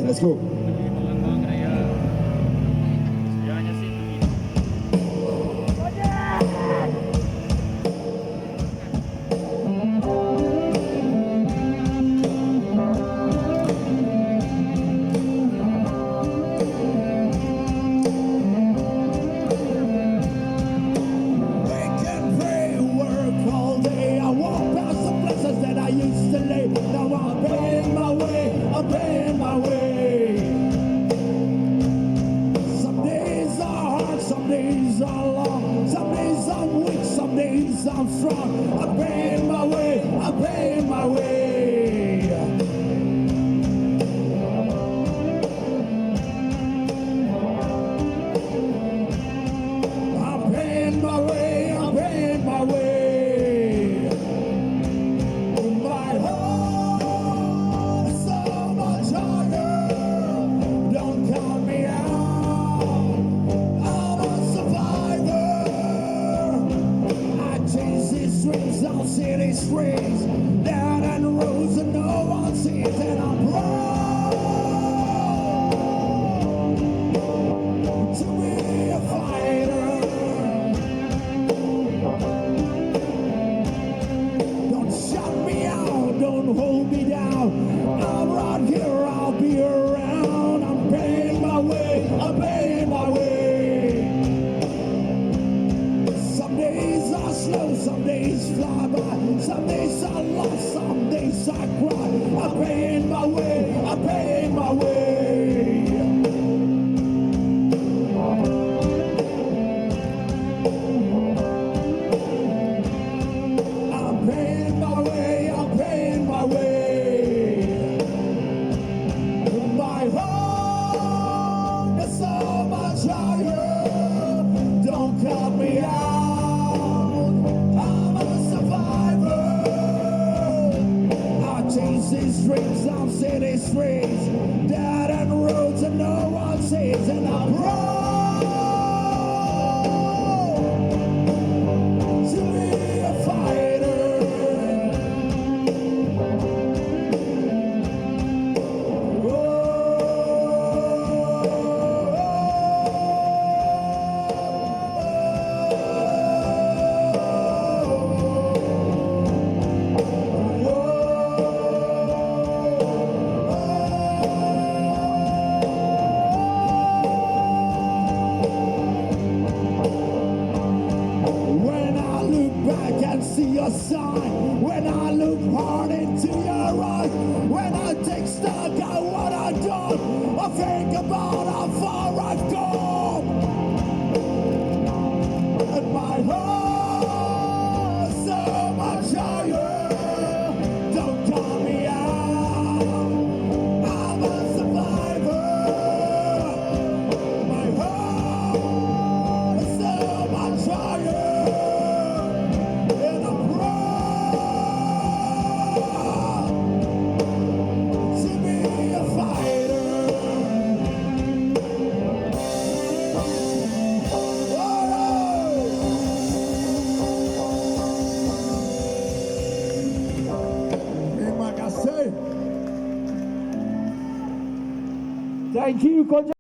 let's go. I'm strong, I'm paying my way, I'm paying my way. I'm paying my way, I'm paying my way. My heart is so much higher. Don't count me out, I'm a survivor. Chase these streets, I'll see these streets, down and roads and no one sees, and I'm proud to be a fighter. Don't shut me out, don't hold me down. I'm right here, I'll be around. I'm paying my way, I'm paying my way. Some days are slow, some days fly by, some days I lost, some days I cry. I'm paying my way, I'm paying my way. I'm paying my way, I'm paying my way. My heart is so much higher. Don't cut me out, I'm a survivor. I chase these dreams, I'm city streets, dead end roads and no one sees, and I'm proud to be a fighter. When I look back and see a sign, when I look hard into your eyes, when I take stock at what I've done, I think about how far I've gone. And my heart is so much higher. Don't count me out, I'm a survivor. My heart is so much higher. Thank you, Coach.